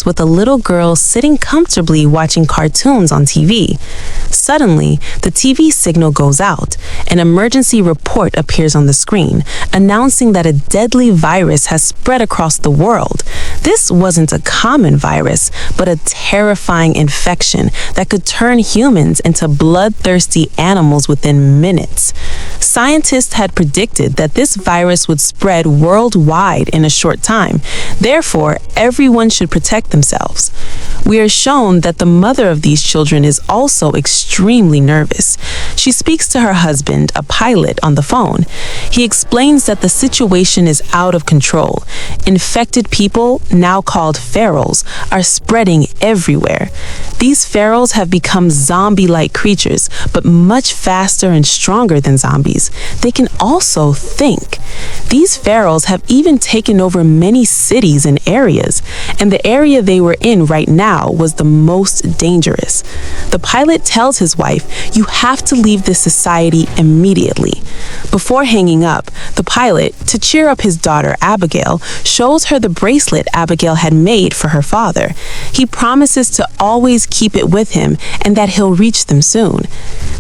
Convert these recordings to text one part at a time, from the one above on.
with a little girl sitting comfortably watching cartoons on TV. Suddenly, the TV signal goes out. An emergency report appears on the screen, announcing that a deadly virus has spread across the world. This wasn't a common virus, but a terrifying infection that could turn humans into bloodthirsty animals within minutes. Scientists had predicted that this virus would spread worldwide in a short time. Therefore, everyone should protect themselves. We are shown that the mother of these children is also extremely nervous. She speaks to her husband, a pilot, on the phone. He explains that the situation is out of control. Infected people, now called ferals, are spreading everywhere. These ferals have become zombie-like creatures, but much faster and stronger than zombies. They can also think. These ferals have even taken over many cities and areas, and the area they were in right now was the most dangerous. The pilot tells his wife, "You have to leave this society immediately." Before hanging up, the pilot, to cheer up his daughter Abigail, shows her the bracelet Abigail had made for her father. He promises to always keep it with him and that he'll reach them soon.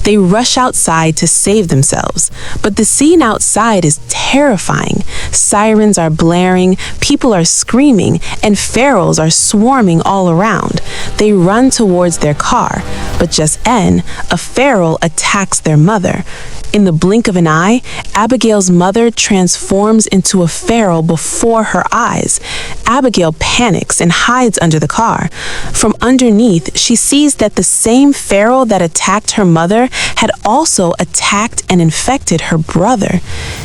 They rush outside to save themselves, but the scene outside is terrifying. Sirens are blaring, people are screaming, and ferals are swarming all around. They run towards their car, but just then, a feral attacks their mother. In the blink of an eye, Abigail's mother transforms into a feral before her eyes. Abigail panics and hides under the car. From underneath, she sees that the same feral that attacked her mother had also attacked and infected her brother.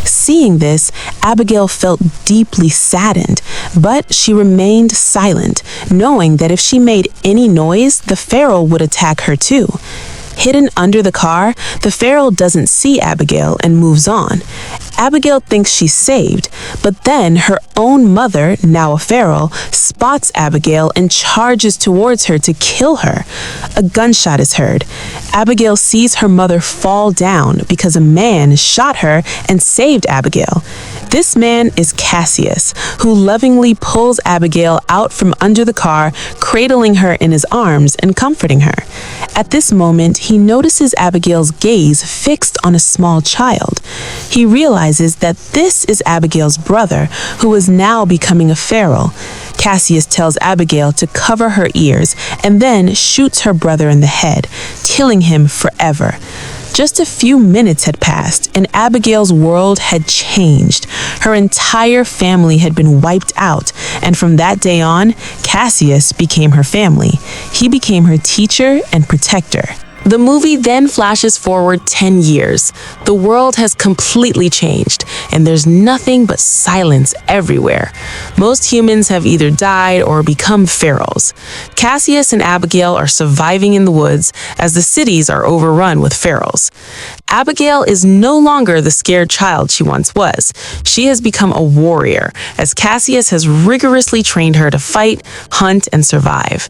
Seeing this, Abigail felt deeply saddened, but she remained silent, knowing that if she made any noise, the feral would attack her too. Hidden under the car, the feral doesn't see Abigail and moves on. Abigail thinks she's saved, but then her own mother, now a feral, spots Abigail and charges towards her to kill her. A gunshot is heard. Abigail sees her mother fall down because a man shot her and saved Abigail. This man is Cassius, who lovingly pulls Abigail out from under the car, cradling her in his arms and comforting her. At this moment, he notices Abigail's gaze fixed on a small child. He realizes that this is Abigail's brother, who is now becoming a feral. Cassius tells Abigail to cover her ears and then shoots her brother in the head, killing him forever. Just a few minutes had passed, and Abigail's world had changed. Her entire family had been wiped out, and from that day on, Cassius became her family. He became her teacher and protector. The movie then flashes forward 10 years. The world has completely changed, and there's nothing but silence everywhere. Most humans have either died or become ferals. Cassius and Abigail are surviving in the woods as the cities are overrun with ferals. Abigail is no longer the scared child she once was. She has become a warrior, as Cassius has rigorously trained her to fight, hunt, and survive.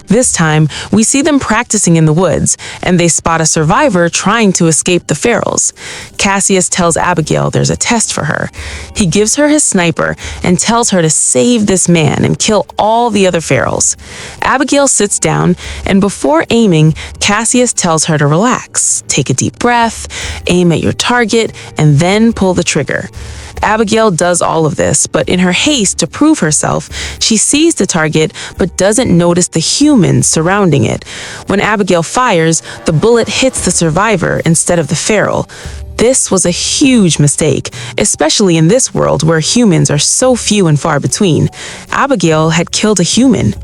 This time, we see them practicing in the woods, and they spot a survivor trying to escape the ferals. Cassius tells Abigail there's a test for her. He gives her his sniper and tells her to save this man and kill all the other ferals. Abigail sits down, and before aiming, Cassius tells her to relax, take a deep breath, aim at your target, and then pull the trigger. Abigail does all of this, but in her haste to prove herself, she sees the target but doesn't notice the humans surrounding it. When Abigail fires, the bullet hits the survivor instead of the feral. This was a huge mistake, especially in this world where humans are so few and far between. Abigail had killed a human.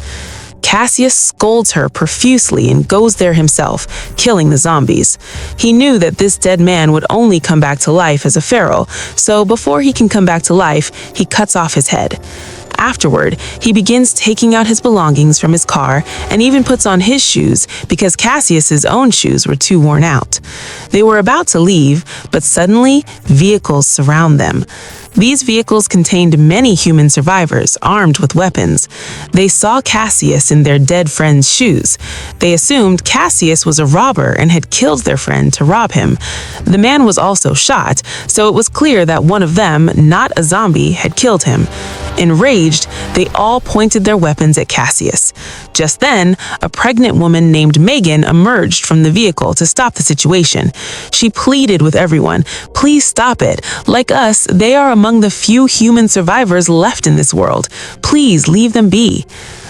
Cassius scolds her profusely and goes there himself, killing the zombies. He knew that this dead man would only come back to life as a feral, so before he can come back to life, he cuts off his head. Afterward, he begins taking out his belongings from his car and even puts on his shoes because Cassius's own shoes were too worn out. They were about to leave, but suddenly, vehicles surround them. These vehicles contained many human survivors armed with weapons. They saw Cassius in their dead friend's shoes. They assumed Cassius was a robber and had killed their friend to rob him. The man was also shot, so it was clear that one of them, not a zombie, had killed him. Enraged, they all pointed their weapons at Cassius. Just then, a pregnant woman named Megan emerged from the vehicle to stop the situation. She pleaded with everyone, "Please stop it. Like us, they are among the few human survivors left in this world. Please leave them be."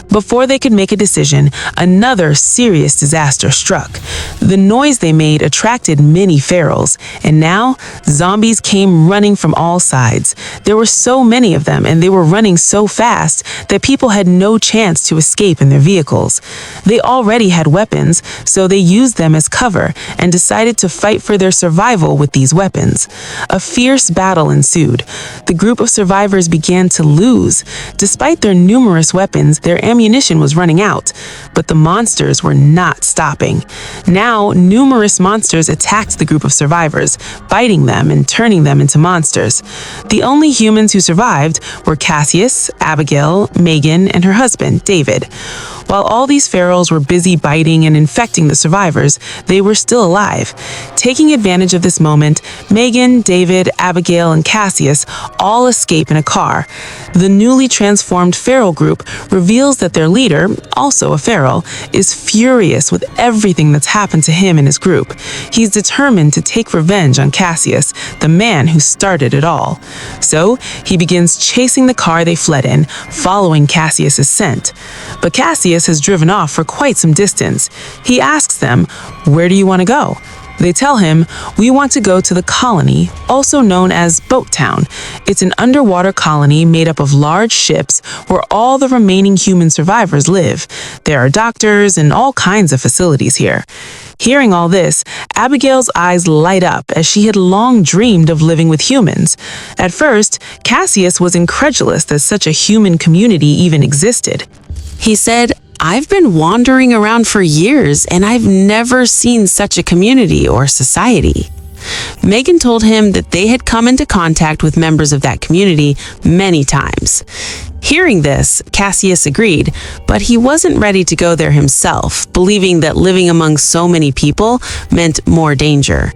Before they could make a decision, another serious disaster struck. The noise they made attracted many ferals, and now zombies came running from all sides. There were so many of them, and they were running so fast that people had no chance to escape in their vehicles. They already had weapons, so they used them as cover and decided to fight for their survival with these weapons. A fierce battle ensued. The group of survivors began to lose. Despite their numerous weapons, their ammunition was running out, but the monsters were not stopping. Now, numerous monsters attacked the group of survivors, biting them and turning them into monsters. The only humans who survived were Cassius, Abigail, Megan, and her husband, David. While all these ferals were busy biting and infecting the survivors, they were still alive. Taking advantage of this moment, Megan, David, Abigail, and Cassius all escape in a car. The newly transformed feral group reveals that their leader, also a feral, is furious with everything that's happened to him and his group. He's determined to take revenge on Cassius, the man who started it all. So, he begins chasing the car they fled in, following Cassius's scent. But Cassius has driven off for quite some distance. He asks them, "Where do you want to go?" They tell him, "We want to go to the colony, also known as Boat Town. It's an underwater colony made up of large ships where all the remaining human survivors live. There are doctors and all kinds of facilities here." Hearing all this, Abigail's eyes light up as she had long dreamed of living with humans. At first, Cassius was incredulous that such a human community even existed. He said, "I've been wandering around for years and I've never seen such a community or society." Megan told him that they had come into contact with members of that community many times. Hearing this, Cassius agreed, but he wasn't ready to go there himself, believing that living among so many people meant more danger.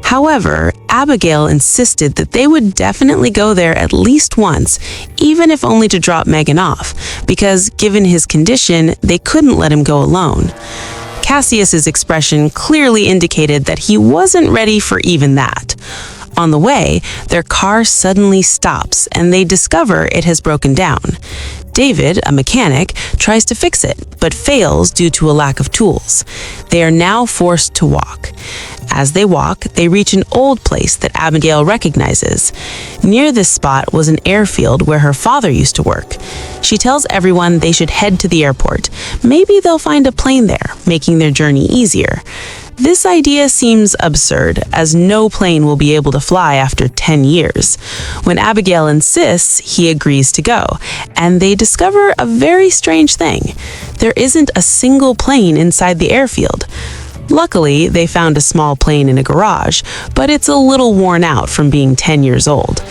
However, Abigail insisted that they would definitely go there at least once, even if only to drop Megan off, because given his condition, they couldn't let him go alone. Cassius's expression clearly indicated that he wasn't ready for even that. On the way, their car suddenly stops and they discover it has broken down. David, a mechanic, tries to fix it, but fails due to a lack of tools. They are now forced to walk. As they walk, they reach an old place that Abigail recognizes. Near this spot was an airfield where her father used to work. She tells everyone they should head to the airport. Maybe they'll find a plane there, making their journey easier. This idea seems absurd, as no plane will be able to fly after 10 years. When Abigail insists, he agrees to go, and they discover a very strange thing. There isn't a single plane inside the airfield. Luckily, they found a small plane in a garage, but it's a little worn out from being 10 years old.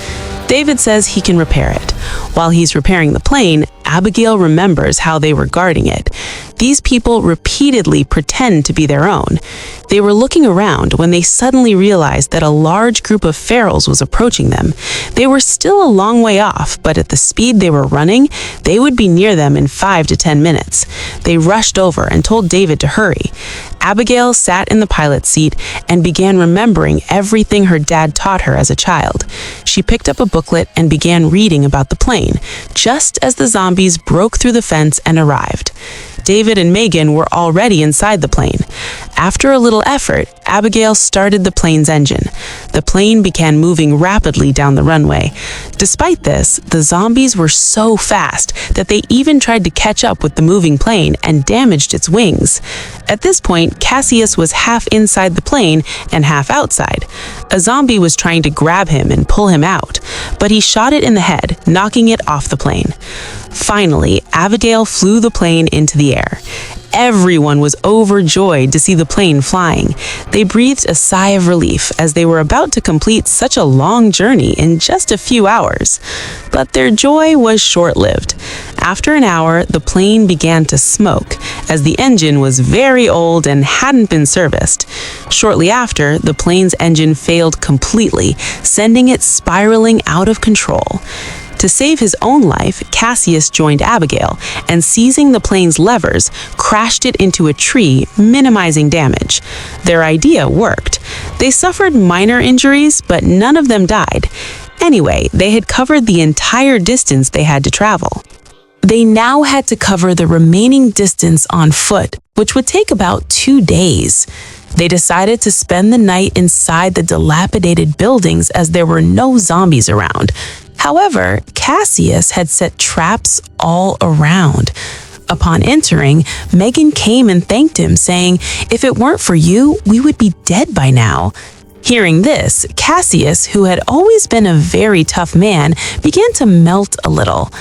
David says he can repair it. While he's repairing the plane, Abigail remembers how they were guarding it. These people repeatedly pretend to be their own. They were looking around when they suddenly realized that a large group of ferals was approaching them. They were still a long way off, but at the speed they were running, they would be near them in 5 to 10 minutes. They rushed over and told David to hurry. Abigail sat in the pilot's seat and began remembering everything her dad taught her as a child. She picked up a booklet and began reading about the plane, just as the zombies broke through the fence and arrived. David and Megan were already inside the plane. After a little effort, Abigail started the plane's engine. The plane began moving rapidly down the runway. Despite this, the zombies were so fast that they even tried to catch up with the moving plane and damaged its wings. At this point, Cassius was half inside the plane and half outside. A zombie was trying to grab him and pull him out, but he shot it in the head, knocking it off the plane. Finally, Abigail flew the plane into the air. Everyone was overjoyed to see the plane flying. They breathed a sigh of relief as they were about to complete such a long journey in just a few hours. But their joy was short-lived. After an hour, the plane began to smoke, as the engine was very old and hadn't been serviced. Shortly after, the plane's engine failed completely, sending it spiraling out of control. To save his own life, Cassius joined Abigail and, seizing the plane's levers, crashed it into a tree, minimizing damage. Their idea worked. They suffered minor injuries, but none of them died. Anyway, they had covered the entire distance they had to travel. They now had to cover the remaining distance on foot, which would take about 2 days. They decided to spend the night inside the dilapidated buildings as there were no zombies around. However, Cassius had set traps all around. Upon entering, Megan came and thanked him, saying, "If it weren't for you, we would be dead by now." Hearing this, Cassius, who had always been a very tough man, began to melt a little.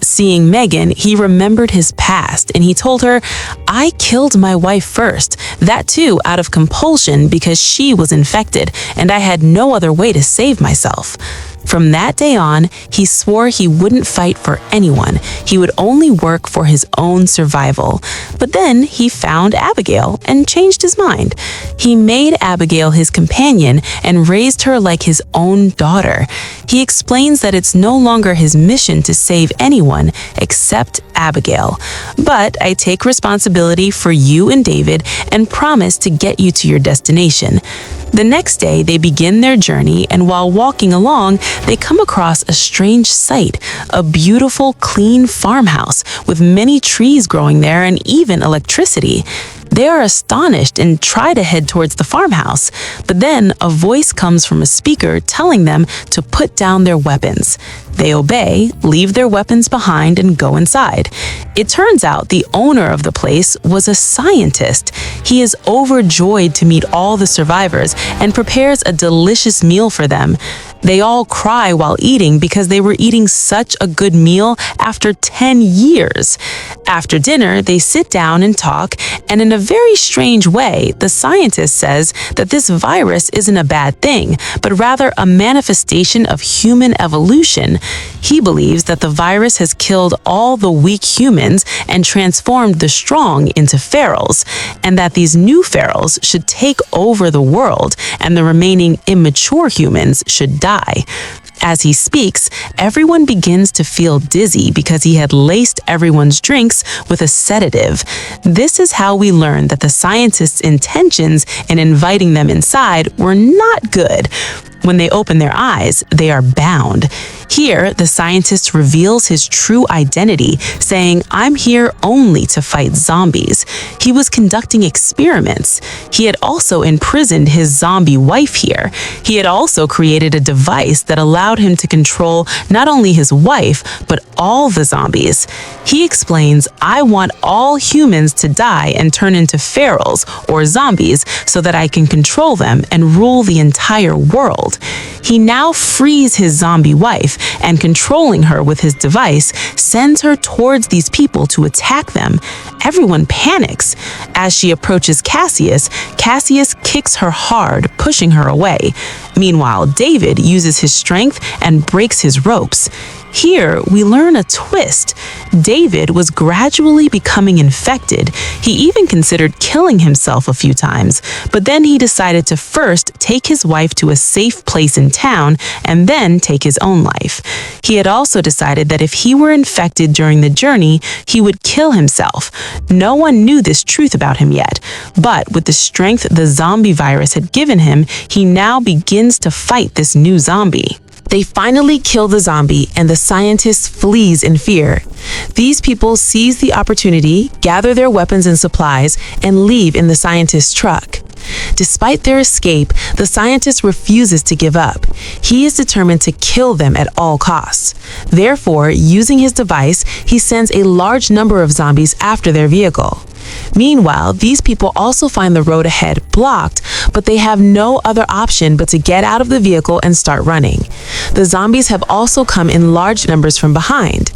Seeing Megan, he remembered his past and he told her, "I killed my wife first, that too out of compulsion because she was infected and I had no other way to save myself." From that day on, he swore he wouldn't fight for anyone. He would only work for his own survival. But then he found Abigail and changed his mind. He made Abigail his companion and raised her like his own daughter. He explains that it's no longer his mission to save anyone except Abigail. "But I take responsibility for you and David and promise to get you to your destination." The next day, they begin their journey, and while walking along, they come across a strange sight, a beautiful, clean farmhouse with many trees growing there and even electricity. They are astonished and try to head towards the farmhouse, but then a voice comes from a speaker telling them to put down their weapons. They obey, leave their weapons behind, and go inside. It turns out the owner of the place was a scientist. He is overjoyed to meet all the survivors and prepares a delicious meal for them. They all cry while eating because they were eating such a good meal after 10 years. After dinner, they sit down and talk, and in a very strange way, the scientist says that this virus isn't a bad thing, but rather a manifestation of human evolution. He believes that the virus has killed all the weak humans and transformed the strong into ferals, and that these new ferals should take over the world and the remaining immature humans should die. As he speaks, everyone begins to feel dizzy because he had laced everyone's drinks with a sedative. This is how we learn that the scientist's intentions in inviting them inside were not good. When they open their eyes, they are bound. Here, the scientist reveals his true identity, saying, "I'm here only to fight zombies." He was conducting experiments. He had also imprisoned his zombie wife here. He had also created a device that allowed him to control not only his wife, but all the zombies. He explains, "I want all humans to die and turn into ferals or zombies so that I can control them and rule the entire world." He now frees his zombie wife and, controlling her with his device, sends her towards these people to attack them. Everyone panics. As she approaches Cassius, Cassius kicks her hard, pushing her away. Meanwhile, David uses his strength and breaks his ropes. Here, we learn a twist. David was gradually becoming infected. He even considered killing himself a few times, but then he decided to first take his wife to a safe place in town and then take his own life. He had also decided that if he were infected during the journey, he would kill himself. No one knew this truth about him yet, but with the strength the zombie virus had given him, he now begins to fight this new zombie. They finally kill the zombie, and the scientist flees in fear. These people seize the opportunity, gather their weapons and supplies, and leave in the scientist's truck. Despite their escape, the scientist refuses to give up. He is determined to kill them at all costs. Therefore, using his device, he sends a large number of zombies after their vehicle. Meanwhile, these people also find the road ahead blocked, but they have no other option but to get out of the vehicle and start running. The zombies have also come in large numbers from behind.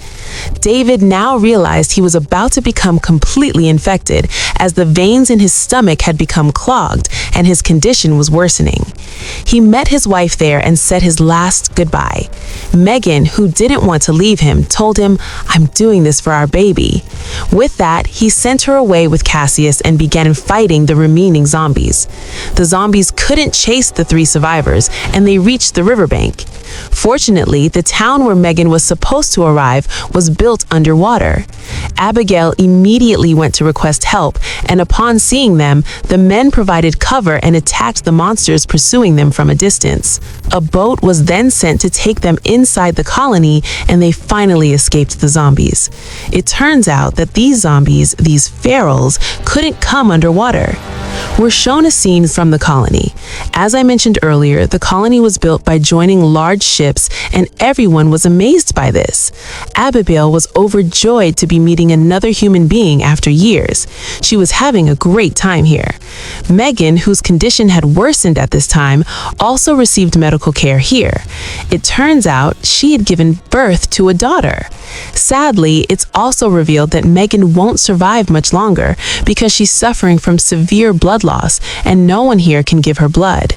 David now realized he was about to become completely infected, as the veins in his stomach had become clogged and his condition was worsening. He met his wife there and said his last goodbye. Megan, who didn't want to leave him, told him, "I'm doing this for our baby." With that, he sent her away with Cassius and began fighting the remaining zombies. The zombies couldn't chase the 3 survivors, and they reached the riverbank. Fortunately, the town where Megan was supposed to arrive was built underwater. Abigail immediately went to request help, and upon seeing them, the men provided cover and attacked the monsters pursuing them from a distance. A boat was then sent to take them inside the colony, and they finally escaped the zombies. It turns out that these zombies, these ferals, couldn't come underwater. We're shown a scene from the colony. As I mentioned earlier, the colony was built by joining large ships, and everyone was amazed by this. Abigail was overjoyed to be meeting another human being after years. She was having a great time here. Megan, whose condition had worsened at this time, also received medical care here. It turns out she had given birth to a daughter. Sadly, it's also revealed that Megan won't survive much longer because she's suffering from severe blood loss and no one here can give her blood.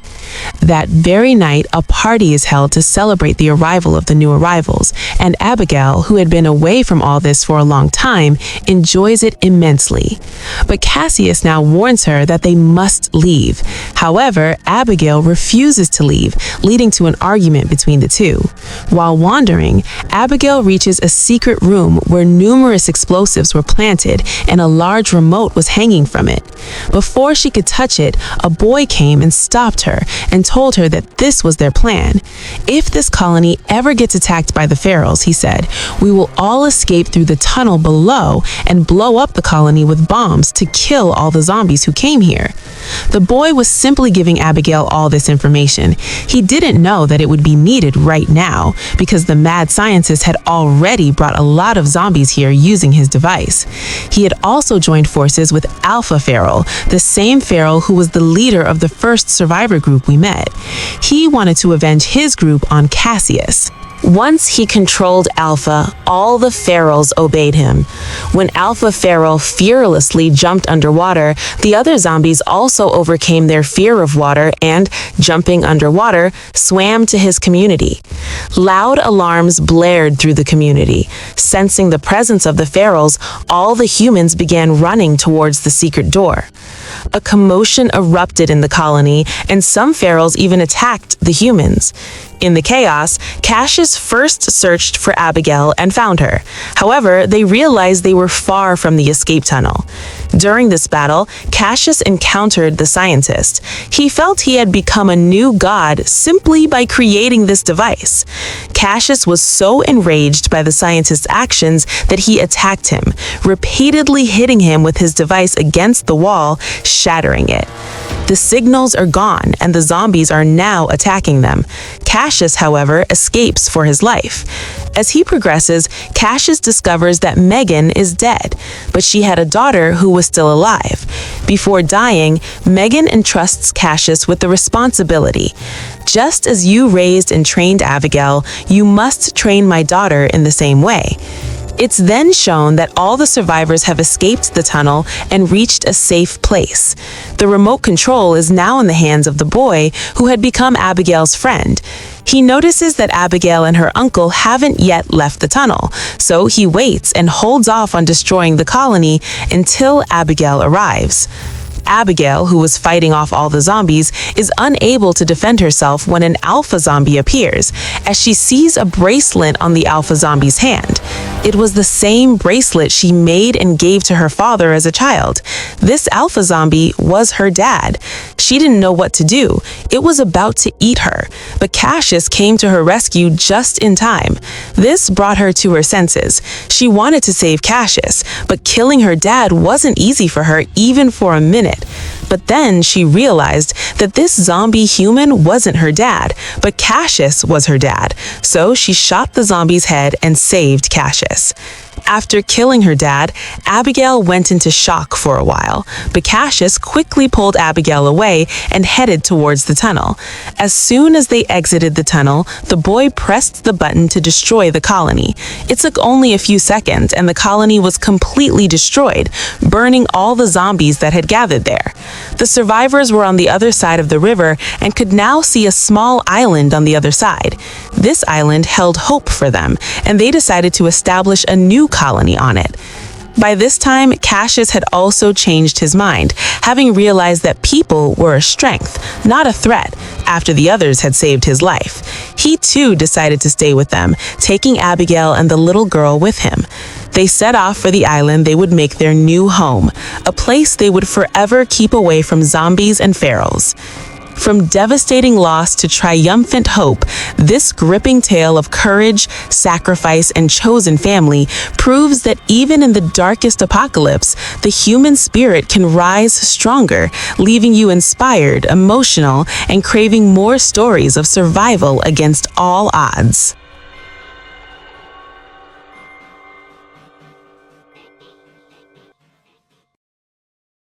That very night, a party is held to celebrate the arrival of the new arrivals, and Abigail, who had been away from all this for a long time, enjoys it immensely. But Cassius now warns her that they must leave. However, Abigail refuses to leave, leading to an argument between the two. While wandering, Abigail reaches a secret room where numerous explosives were planted and a large remote was hanging from it. Before she could touch it, a boy came and stopped her and told her that this was their plan. If this colony ever gets attacked by the ferals, he said, we will all escape through the tunnel below and blow up the colony with bombs to kill all the zombies who came here. The boy was simply giving Abigail all this information. He didn't know that it would be needed right now because the mad scientist had already brought a lot of zombies here using his device. He had also joined forces with Alpha Feral, the same feral who was the leader of the first survivor group we met. He wanted to avenge his group on Cassius. Once he controlled Alpha, all the ferals obeyed him. When Alpha Feral fearlessly jumped underwater, the other zombies also overcame their fear of water and, jumping underwater, swam to his community. Loud alarms blared through the community. Sensing the presence of the ferals, all the humans began running towards the secret door. A commotion erupted in the colony, and some ferals even attacked the humans. In the chaos, Cassius first searched for Abigail and found her. However, they realized they were far from the escape tunnel. During this battle, Cassius encountered the scientist. He felt he had become a new god simply by creating this device. Cassius was so enraged by the scientist's actions that he attacked him, repeatedly hitting him with his device against the wall, shattering it. The signals are gone, and the zombies are now attacking them. Cassius, however, escapes for his life. As he progresses, Cassius discovers that Megan is dead, but she had a daughter who was still alive. Before dying, Megan entrusts Cassius with the responsibility. Just as you raised and trained Abigail, you must train my daughter in the same way. It's then shown that all the survivors have escaped the tunnel and reached a safe place. The remote control is now in the hands of the boy who had become Abigail's friend. He notices that Abigail and her uncle haven't yet left the tunnel, so he waits and holds off on destroying the colony until Abigail arrives. Abigail, who was fighting off all the zombies, is unable to defend herself when an alpha zombie appears, as she sees a bracelet on the alpha zombie's hand. It was the same bracelet she made and gave to her father as a child. This alpha zombie was her dad. She didn't know what to do. It was about to eat her, but Cassius came to her rescue just in time. This brought her to her senses. She wanted to save Cassius, but killing her dad wasn't easy for her even for a minute. But then she realized that this zombie human wasn't her dad, but Cassius was her dad. So she shot the zombie's head and saved Cassius. After killing her dad, Abigail went into shock for a while, but Cassius quickly pulled Abigail away and headed towards the tunnel. As soon as they exited the tunnel, the boy pressed the button to destroy the colony. It took only a few seconds, and the colony was completely destroyed, burning all the zombies that had gathered there. The survivors were on the other side of the river and could now see a small island on the other side. This island held hope for them, and they decided to establish a new colony on it. By this time, Cassius had also changed his mind, having realized that people were a strength, not a threat, after the others had saved his life. He too decided to stay with them, taking Abigail and the little girl with him. They set off for the island they would make their new home, a place they would forever keep away from zombies and pharaohs. From devastating loss to triumphant hope, this gripping tale of courage, sacrifice, and chosen family proves that even in the darkest apocalypse, the human spirit can rise stronger, leaving you inspired, emotional, and craving more stories of survival against all odds.